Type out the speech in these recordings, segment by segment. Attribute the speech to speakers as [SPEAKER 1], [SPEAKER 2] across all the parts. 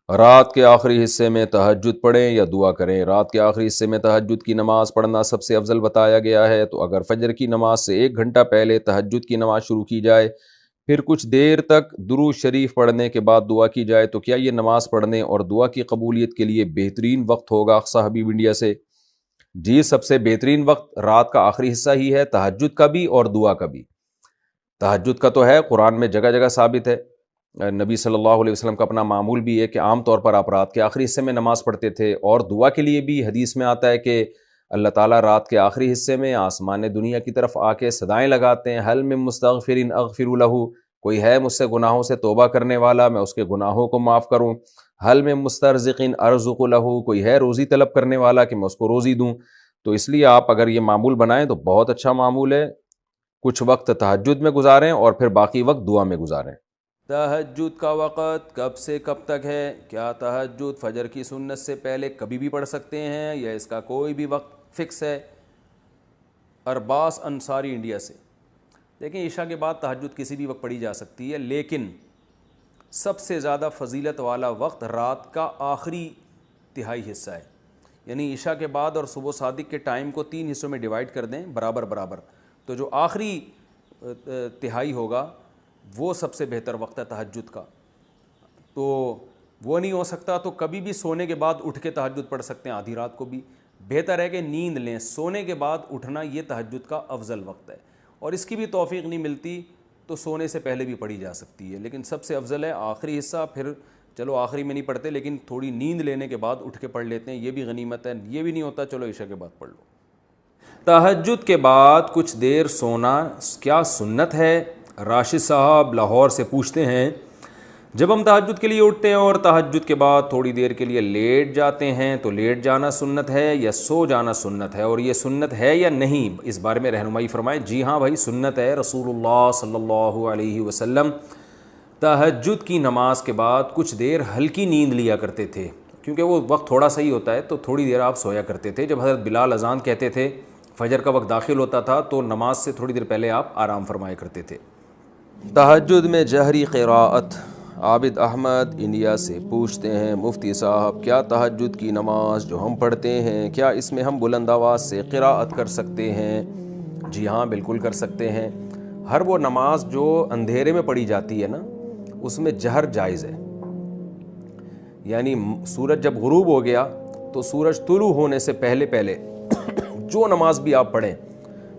[SPEAKER 1] رات کے آخری حصے میں تہجد پڑھیں یا دعا کریں۔ رات کے آخری حصے میں تہجد کی نماز پڑھنا سب سے افضل بتایا گیا ہے، تو اگر فجر کی نماز سے 1 گھنٹہ پہلے تہجد کی نماز شروع کی جائے، پھر کچھ دیر تک درود شریف پڑھنے کے بعد دعا کی جائے، تو کیا یہ نماز پڑھنے اور دعا کی قبولیت کے لیے بہترین وقت ہوگا؟ اقصی حبیب انڈیا سے جی، سب سے بہترین وقت رات کا آخری حصہ ہی ہے، تہجد کا بھی اور دعا کا بھی۔ تہجد کا تو ہے، قرآن میں جگہ جگہ ثابت ہے، نبی صلی اللہ علیہ وسلم کا اپنا معمول بھی ہے کہ عام طور پر آپ رات کے آخری حصے میں نماز پڑھتے تھے، اور دعا کے لیے بھی حدیث میں آتا ہے کہ اللہ تعالیٰ رات کے آخری حصے میں آسمان دنیا کی طرف آ کے صدائیں لگاتے ہیں، حل من مستغفر اغفر لہ، کوئی ہے مجھ سے گناہوں سے توبہ کرنے والا، میں اس کے گناہوں کو معاف کروں، حل من مسترزق ارزق لہ، کوئی ہے روزی طلب کرنے والا کہ میں اس کو روزی دوں۔ تو اس لیے آپ اگر یہ معمول بنائیں تو بہت اچھا معمول ہے، کچھ وقت تہجد میں گزاریں اور پھر باقی وقت دعا میں گزاریں۔ تہجد کا وقت کب سے کب تک ہے؟ کیا تہجد فجر کی سنت سے پہلے کبھی بھی پڑھ سکتے ہیں یا اس کا کوئی بھی وقت فکس ہے؟ ارباس انصاری انڈیا سے، دیکھیں عشاء کے بعد تہجد کسی بھی وقت پڑھی جا سکتی ہے، لیکن سب سے زیادہ فضیلت والا وقت رات کا آخری تہائی حصہ ہے، یعنی عشاء کے بعد اور صبح صادق کے ٹائم کو 3 حصوں میں ڈیوائڈ کر دیں برابر برابر، تو جو آخری تہائی ہوگا وہ سب سے بہتر وقت ہے تہجد کا۔ تو وہ نہیں ہو سکتا تو کبھی بھی سونے کے بعد اٹھ کے تہجد پڑھ سکتے ہیں، آدھی رات کو بھی بہتر ہے کہ نیند لیں، سونے کے بعد اٹھنا یہ تہجد کا افضل وقت ہے، اور اس کی بھی توفیق نہیں ملتی تو سونے سے پہلے بھی پڑھی جا سکتی ہے، لیکن سب سے افضل ہے آخری حصہ، پھر چلو آخری میں نہیں پڑھتے لیکن تھوڑی نیند لینے کے بعد اٹھ کے پڑھ لیتے ہیں، یہ بھی غنیمت ہے، یہ بھی نہیں ہوتا چلو عشاء کے بعد پڑھ لو۔ تہجد کے بعد کچھ دیر سونا کیا سنت ہے؟ راشد صاحب لاہور سے پوچھتے ہیں، جب ہم تہجد کے لیے اٹھتے ہیں اور تہجد کے بعد تھوڑی دیر کے لیے لیٹ جاتے ہیں تو لیٹ جانا سنت ہے یا سو جانا سنت ہے، اور یہ سنت ہے یا نہیں، اس بارے میں رہنمائی فرمائیں۔ جی ہاں بھائی، سنت ہے، رسول اللہ صلی اللہ علیہ وسلم تہجد کی نماز کے بعد کچھ دیر ہلکی نیند لیا کرتے تھے، کیونکہ وہ وقت تھوڑا سا ہی ہوتا ہے تو تھوڑی دیر آپ سویا کرتے تھے۔ جب حضرت بلال اذان کہتے تھے، فجر کا وقت داخل ہوتا تھا تو نماز سے تھوڑی دیر پہلے آپ آرام فرمایا کرتے تھے۔ تہجد میں جہری قراءت، عابد احمد انڈیا سے پوچھتے ہیں، مفتی صاحب کیا تہجد کی نماز جو ہم پڑھتے ہیں کیا اس میں ہم بلند آواز سے قراءت کر سکتے ہیں؟ جی ہاں بالکل کر سکتے ہیں، ہر وہ نماز جو اندھیرے میں پڑھی جاتی ہے نا اس میں جہر جائز ہے، یعنی سورج جب غروب ہو گیا تو سورج طلوع ہونے سے پہلے پہلے جو نماز بھی آپ پڑھیں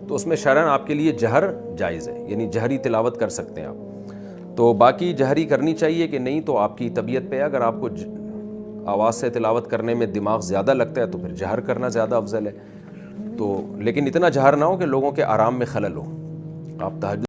[SPEAKER 1] تو اس میں شرعاً آپ کے لیے جہر جائز ہے، یعنی جہری تلاوت کر سکتے ہیں آپ۔ تو باقی جہری کرنی چاہیے کہ نہیں تو آپ کی طبیعت پہ، اگر آپ کو آواز سے تلاوت کرنے میں دماغ زیادہ لگتا ہے تو پھر جہر کرنا زیادہ افضل ہے، تو لیکن اتنا جہر نہ ہو کہ لوگوں کے آرام میں خلل ہو۔ آپ تہجد